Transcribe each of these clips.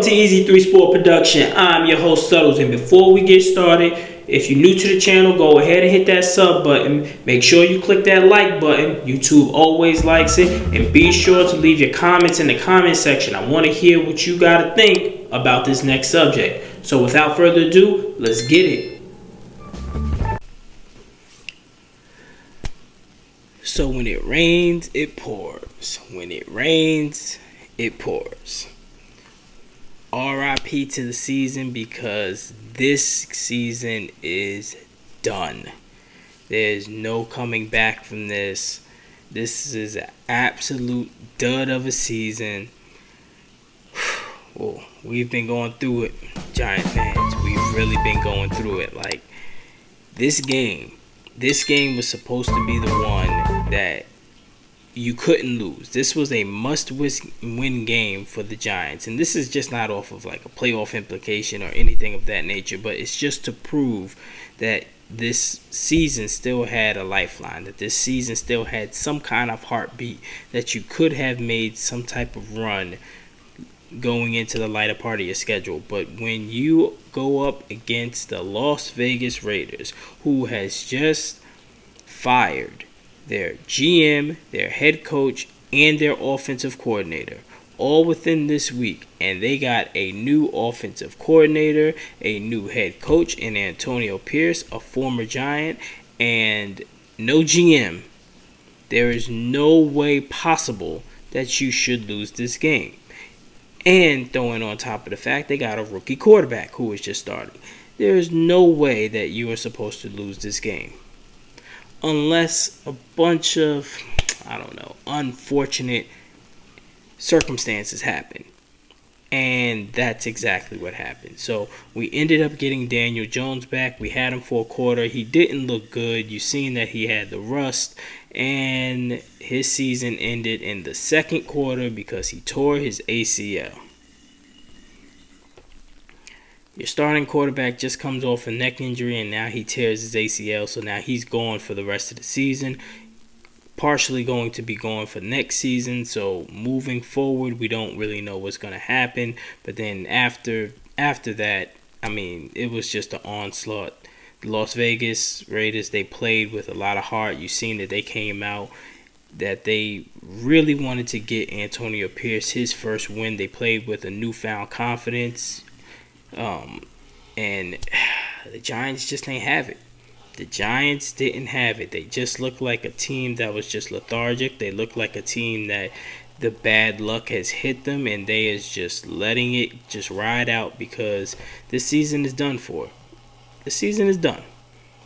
Welcome to Easy 3 Sport Production. I'm your host, Suttles, and before we get started, if you're new to the channel, go ahead and hit that sub button. Make sure you click that like button. YouTube always likes it. And be sure to leave your comments in the comment section. I want to hear what you got to think about this next subject. So without further ado, let's get it. So when it rains, it pours. When it rains, it pours. RIP to the season, because this season is done. There's no coming back from this. This is an absolute dud of a season. Well, we've been going through it, Giant fans. We've really been going through it. Like, this game was supposed to be the one that you couldn't lose. This was a must-win game for the Giants. And this is just not off of like a playoff implication or anything of that nature, but it's just to prove that this season still had a lifeline, that this season still had some kind of heartbeat, that you could have made some type of run going into the later part of your schedule. But when you go up against the Las Vegas Raiders, who has just fired their GM, their head coach, and their offensive coordinator, all within this week, and they got a new offensive coordinator, a new head coach in Antonio Pierce, a former Giant, and no GM, there is no way possible that you should lose this game. And throwing on top of the fact they got a rookie quarterback who is just starting. There is no way that you are supposed to lose this game, unless a bunch of, unfortunate circumstances happen. And that's exactly what happened. So we ended up getting Daniel Jones back. We had him for a quarter. He didn't look good. You seen that he had the rust. And his season ended in the second quarter because he tore his ACL. Your starting quarterback just comes off a neck injury, and now he tears his ACL, so now he's gone for the rest of the season. Partially going to be gone for next season, so moving forward, we don't really know what's going to happen. But then after that, it was just an onslaught. The Las Vegas Raiders, they played with a lot of heart. You've seen that they came out, that they really wanted to get Antonio Pierce his first win. They played with a newfound confidence. And the Giants just ain't have it. The Giants didn't have it. They just looked like a team that was just lethargic. They looked like a team that the bad luck has hit them, and they is just letting it just ride out because this season is done for. The season is done.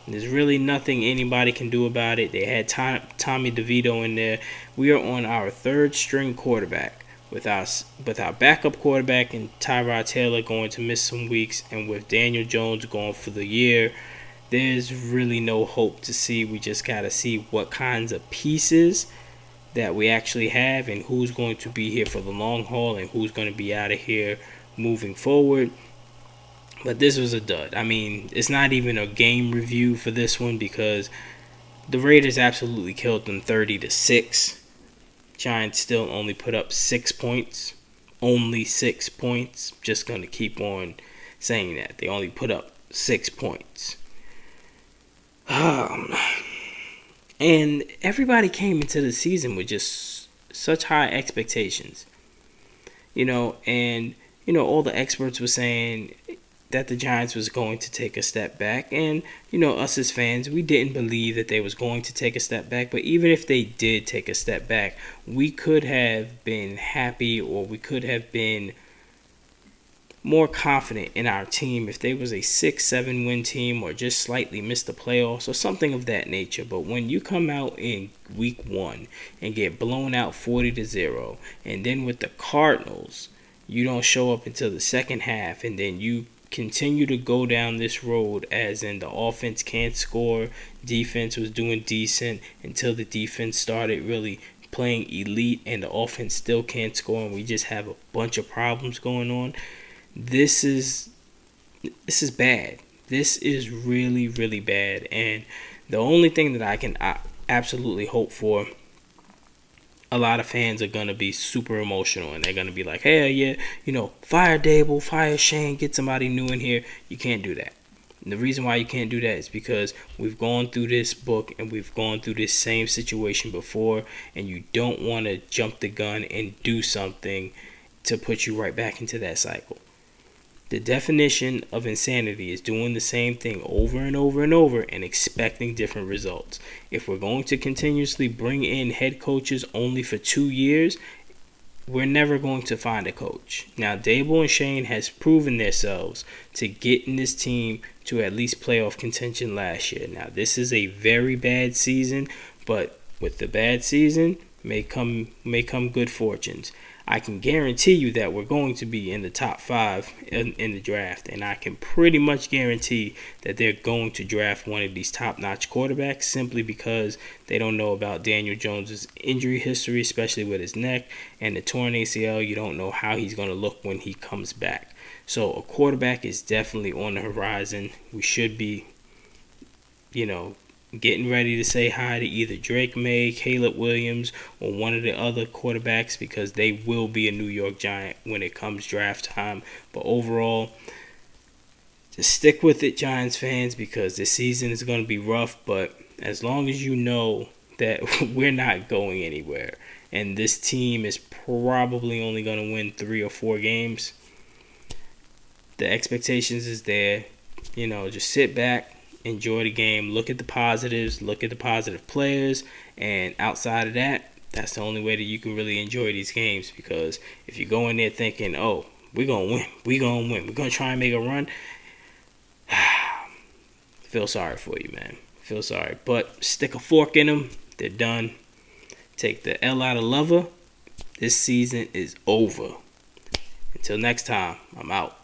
There's really nothing anybody can do about it. They had Tommy DeVito in there. We are on our third string quarterback. With our backup quarterback and Tyrod Taylor going to miss some weeks, and with Daniel Jones going for the year, there's really no hope to see. We just got to see what kinds of pieces that we actually have and who's going to be here for the long haul and who's going to be out of here moving forward. But this was a dud. It's not even a game review for this one because the Raiders absolutely killed them 30-6. Giants still only put up 6 points. Only 6 points. Just going to keep on saying that. They only put up 6 points. And everybody came into the season with just such high expectations. All the experts were saying that the Giants was going to take a step back. And, us as fans, we didn't believe that they was going to take a step back. But even if they did take a step back, we could have been happy, or we could have been more confident in our team if they was a 6-7 win team or just slightly missed the playoffs or something of that nature. But when you come out in week 1 and get blown out 40-0, and then with the Cardinals, you don't show up until the second half, and then you continue to go down this road, as in the offense can't score, defense was doing decent until the defense started really playing elite, and the offense still can't score, and we just have a bunch of problems going on. This is bad. This is really, really bad. And the only thing that I can absolutely hope for a lot of fans are going to be super emotional and they're going to be like, hey, yeah, fire Dable, fire Shane, get somebody new in here. You can't do that. And the reason why you can't do that is because we've gone through this book and we've gone through this same situation before, and you don't want to jump the gun and do something to put you right back into that cycle. The definition of insanity is doing the same thing over and over and over and expecting different results. If we're going to continuously bring in head coaches only for 2 years, we're never going to find a coach. Now, Dable and Shane has proven themselves to get in this team to at least playoff contention last year. Now, this is a very bad season, but with the bad season may come good fortunes. I can guarantee you that we're going to be in the top 5 in the draft, and I can pretty much guarantee that they're going to draft one of these top-notch quarterbacks simply because they don't know about Daniel Jones's injury history, especially with his neck, and the torn ACL. You don't know how he's going to look when he comes back. So a quarterback is definitely on the horizon. We should be, getting ready to say hi to either Drake May, Caleb Williams, or one of the other quarterbacks, because they will be a New York Giant when it comes draft time. But overall, just stick with it, Giants fans, because this season is going to be rough. But as long as you know that we're not going anywhere, and this team is probably only going to win 3 or 4 games, the expectations is there. Just sit back, enjoy the game, look at the positives, look at the positive players, and outside of that, that's the only way that you can really enjoy these games. Because if you go in there thinking, oh, we're going to win, we're going to try and make a run, feel sorry for you, man. Feel sorry. But stick a fork in them. They're done. Take the L out of lover. This season is over. Until next time, I'm out.